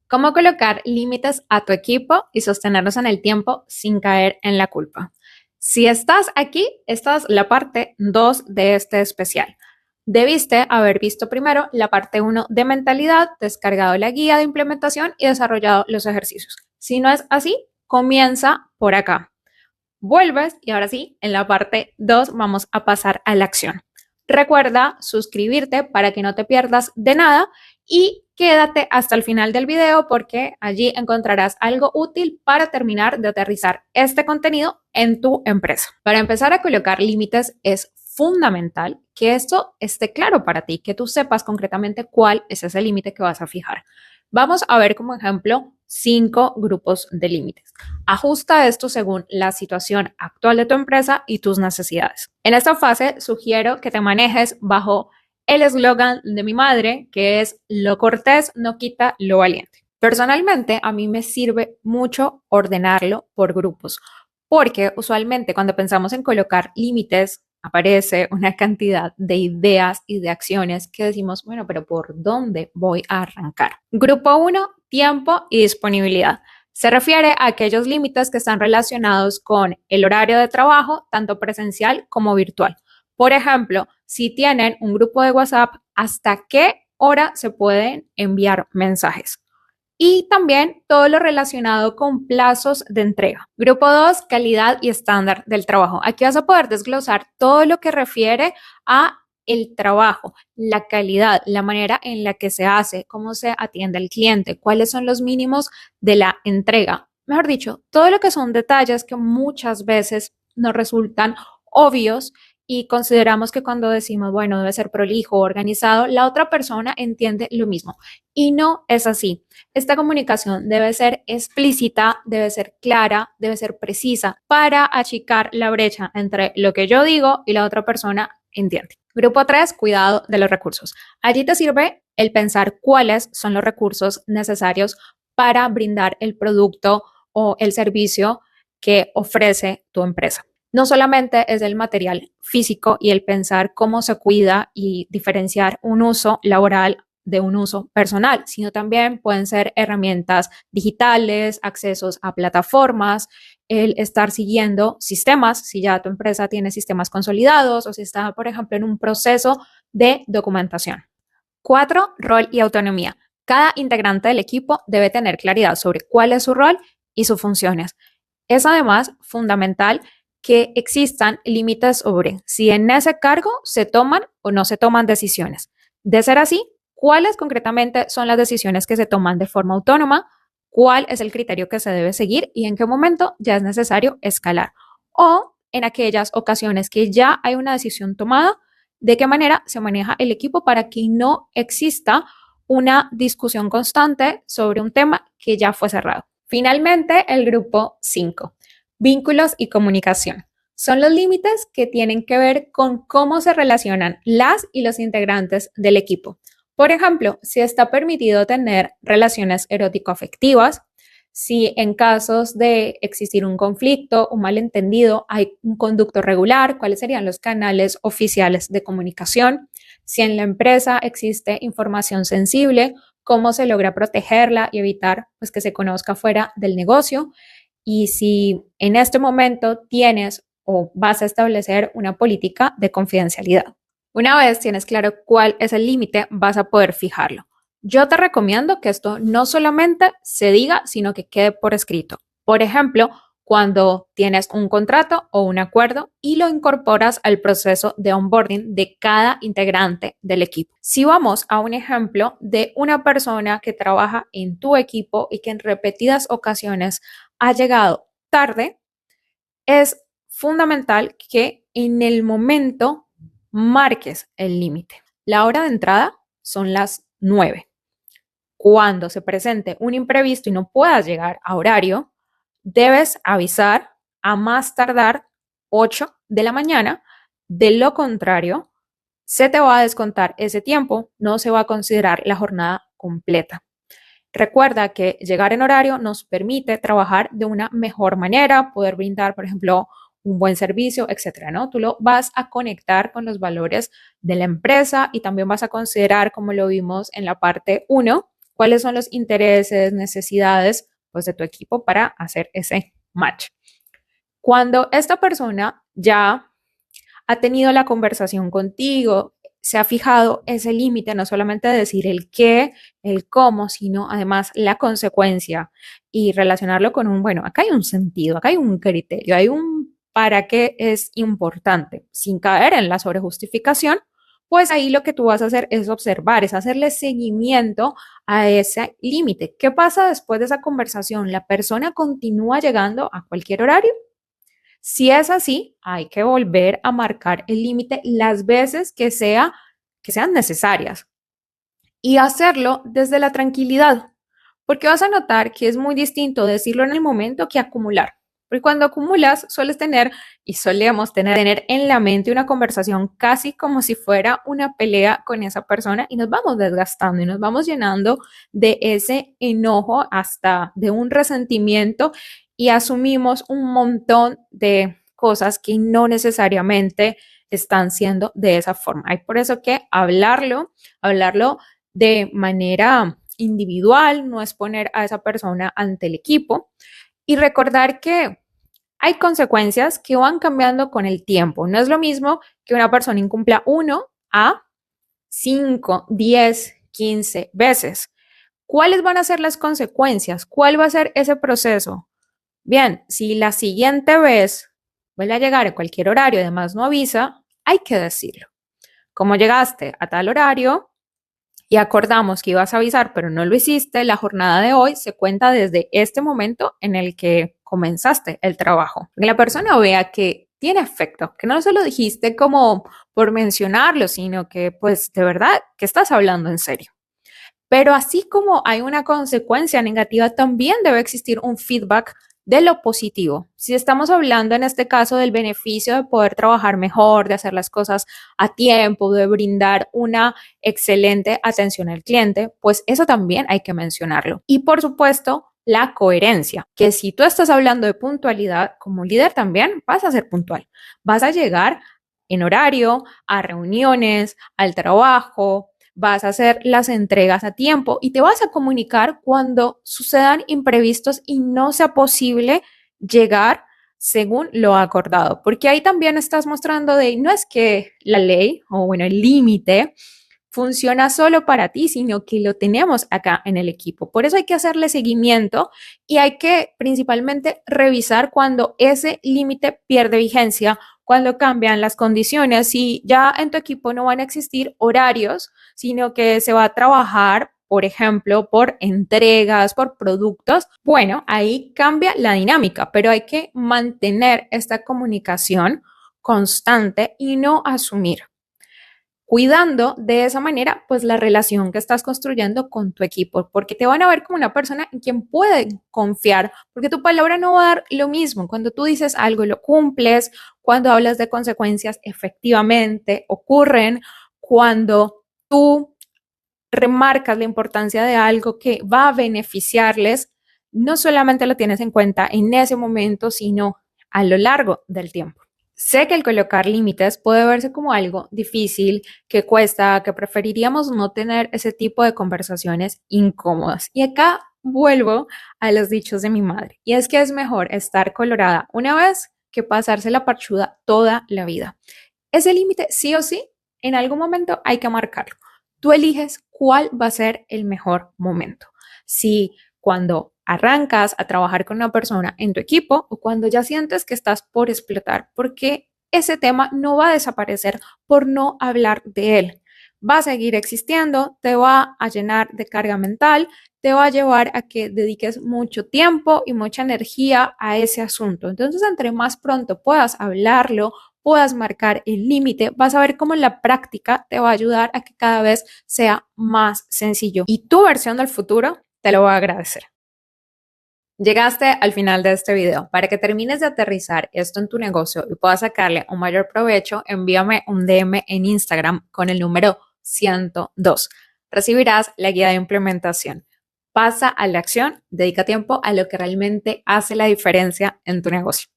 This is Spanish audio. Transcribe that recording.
Cómo colocar límites a tu equipo y sostenerlos en el tiempo sin caer en la culpa. Si estás aquí, esta es la parte 2 de este especial. Debiste haber visto primero la parte 1 de mentalidad, descargado la guía de implementación y desarrollado los ejercicios. Si no es así, comienza por acá. Vuelves y ahora sí, en la parte 2 vamos a pasar a la acción. Recuerda suscribirte para que no te pierdas de nada y quédate hasta el final del video porque allí encontrarás algo útil para terminar de aterrizar este contenido en tu empresa. Para empezar a colocar límites es fundamental que esto esté claro para ti, que tú sepas concretamente cuál es ese límite que vas a fijar. Vamos a ver como ejemplo 5 grupos de límites. Ajusta esto según la situación actual de tu empresa y tus necesidades. En esta fase sugiero que te manejes bajo el eslogan de mi madre, que es lo cortés no quita lo valiente. Personalmente, a mí me sirve mucho ordenarlo por grupos, porque usualmente cuando pensamos en colocar límites, aparece una cantidad de ideas y de acciones que decimos, bueno, pero ¿por dónde voy a arrancar? Grupo 1, tiempo y disponibilidad. Se refiere a aquellos límites que están relacionados con el horario de trabajo, tanto presencial como virtual. Por ejemplo, si tienen un grupo de WhatsApp, ¿hasta qué hora se pueden enviar mensajes? Y también todo lo relacionado con plazos de entrega. Grupo 2, calidad y estándar del trabajo. Aquí vas a poder desglosar todo lo que refiere a el trabajo, la calidad, la manera en la que se hace, cómo se atiende al cliente, cuáles son los mínimos de la entrega. Mejor dicho, todo lo que son detalles que muchas veces nos resultan obvios y consideramos que cuando decimos, bueno, debe ser prolijo, organizado, la otra persona entiende lo mismo. Y no es así. Esta comunicación debe ser explícita, debe ser clara, debe ser precisa para achicar la brecha entre lo que yo digo y la otra persona entiende. Grupo 3, cuidado de los recursos. Allí te sirve el pensar cuáles son los recursos necesarios para brindar el producto o el servicio que ofrece tu empresa. No solamente es el material físico y el pensar cómo se cuida y diferenciar un uso laboral de un uso personal, sino también pueden ser herramientas digitales, accesos a plataformas, el estar siguiendo sistemas, si ya tu empresa tiene sistemas consolidados o si está, por ejemplo, en un proceso de documentación. 4, rol y autonomía. Cada integrante del equipo debe tener claridad sobre cuál es su rol y sus funciones. Es además fundamental que existan límites sobre si en ese cargo se toman o no se toman decisiones. De ser así, ¿cuáles concretamente son las decisiones que se toman de forma autónoma? ¿Cuál es el criterio que se debe seguir y en qué momento ya es necesario escalar? O en aquellas ocasiones que ya hay una decisión tomada, ¿de qué manera se maneja el equipo para que no exista una discusión constante sobre un tema que ya fue cerrado? Finalmente, el grupo 5. Vínculos y comunicación. Son los límites que tienen que ver con cómo se relacionan las y los integrantes del equipo. Por ejemplo, si está permitido tener relaciones erótico-afectivas, si en casos de existir un conflicto, un malentendido, hay un conducto regular, cuáles serían los canales oficiales de comunicación, si en la empresa existe información sensible, cómo se logra protegerla y evitar pues, que se conozca fuera del negocio. Y si en este momento tienes o vas a establecer una política de confidencialidad. Una vez tienes claro cuál es el límite, vas a poder fijarlo. Yo te recomiendo que esto no solamente se diga, sino que quede por escrito. Por ejemplo, cuando tienes un contrato o un acuerdo y lo incorporas al proceso de onboarding de cada integrante del equipo. Si vamos a un ejemplo de una persona que trabaja en tu equipo y que en repetidas ocasiones ha llegado tarde, es fundamental que en el momento marques el límite. La hora de entrada son las 9. Cuando se presente un imprevisto y no puedas llegar a horario, debes avisar a más tardar 8 de la mañana. De lo contrario, se te va a descontar ese tiempo, no se va a considerar la jornada completa. Recuerda que llegar en horario nos permite trabajar de una mejor manera, poder brindar, por ejemplo, un buen servicio, etcétera, ¿no? Tú lo vas a conectar con los valores de la empresa y también vas a considerar, como lo vimos en la parte 1, cuáles son los intereses, necesidades, pues, de tu equipo para hacer ese match. Cuando esta persona ya ha tenido la conversación contigo, se ha fijado ese límite, no solamente de decir el qué, el cómo, sino además la consecuencia y relacionarlo con un, bueno, acá hay un sentido, acá hay un criterio, hay un para qué es importante, sin caer en la sobrejustificación, pues ahí lo que tú vas a hacer es observar, es hacerle seguimiento a ese límite. ¿Qué pasa después de esa conversación? ¿La persona continúa llegando a cualquier horario? Si es así, hay que volver a marcar el límite las veces que sean necesarias y hacerlo desde la tranquilidad, porque vas a notar que es muy distinto decirlo en el momento que acumular. Porque cuando acumulas, sueles tener y solemos tener en la mente una conversación casi como si fuera una pelea con esa persona y nos vamos desgastando y nos vamos llenando de ese enojo, hasta de un resentimiento, y asumimos un montón de cosas que no necesariamente están siendo de esa forma. Hay por eso que hablarlo de manera individual, no es poner a esa persona ante el equipo, y recordar que hay consecuencias que van cambiando con el tiempo. No es lo mismo que una persona incumpla 1 a 5, 10, 15 veces. ¿Cuáles van a ser las consecuencias? ¿Cuál va a ser ese proceso? Bien, si la siguiente vez vuelve a llegar a cualquier horario y además no avisa, hay que decirlo. Como llegaste a tal horario y acordamos que ibas a avisar, pero no lo hiciste, la jornada de hoy se cuenta desde este momento en el que comenzaste el trabajo. Que la persona vea que tiene efecto, que no se lo dijiste como por mencionarlo, sino que pues de verdad que estás hablando en serio. Pero así como hay una consecuencia negativa, también debe existir un feedback de lo positivo. Si estamos hablando en este caso del beneficio de poder trabajar mejor, de hacer las cosas a tiempo, de brindar una excelente atención al cliente, pues eso también hay que mencionarlo. Y por supuesto, la coherencia, que si tú estás hablando de puntualidad, como líder también vas a ser puntual. Vas a llegar en horario, a reuniones, al trabajo, vas a hacer las entregas a tiempo y te vas a comunicar cuando sucedan imprevistos y no sea posible llegar según lo acordado, porque ahí también estás mostrando de no es que la ley o bueno, el límite funciona solo para ti, sino que lo tenemos acá en el equipo. Por eso hay que hacerle seguimiento y hay que principalmente revisar cuando ese límite pierde vigencia, cuando cambian las condiciones, si ya en tu equipo no van a existir horarios, sino que se va a trabajar, por ejemplo, por entregas, por productos. Bueno, ahí cambia la dinámica, pero hay que mantener esta comunicación constante y no asumir, cuidando de esa manera pues la relación que estás construyendo con tu equipo, porque te van a ver como una persona en quien pueden confiar, porque tu palabra no va a dar lo mismo. Cuando tú dices algo lo cumples, cuando hablas de consecuencias efectivamente ocurren, cuando tú remarcas la importancia de algo que va a beneficiarles, no solamente lo tienes en cuenta en ese momento, sino a lo largo del tiempo. Sé que el colocar límites puede verse como algo difícil, que cuesta, que preferiríamos no tener ese tipo de conversaciones incómodas. Y acá vuelvo a los dichos de mi madre. Y es que es mejor estar colorada una vez que pasarse la parchuda toda la vida. Ese límite sí o sí, en algún momento hay que marcarlo. Tú eliges cuál va a ser el mejor momento. Si cuando arrancas a trabajar con una persona en tu equipo o cuando ya sientes que estás por explotar, porque ese tema no va a desaparecer por no hablar de él. Va a seguir existiendo, te va a llenar de carga mental, te va a llevar a que dediques mucho tiempo y mucha energía a ese asunto. Entonces, entre más pronto puedas hablarlo, puedas marcar el límite, vas a ver cómo en la práctica te va a ayudar a que cada vez sea más sencillo. Y tu versión del futuro te lo va a agradecer. Llegaste al final de este video. Para que termines de aterrizar esto en tu negocio y puedas sacarle un mayor provecho, envíame un DM en Instagram con el número 102. Recibirás la guía de implementación. Pasa a la acción, dedica tiempo a lo que realmente hace la diferencia en tu negocio.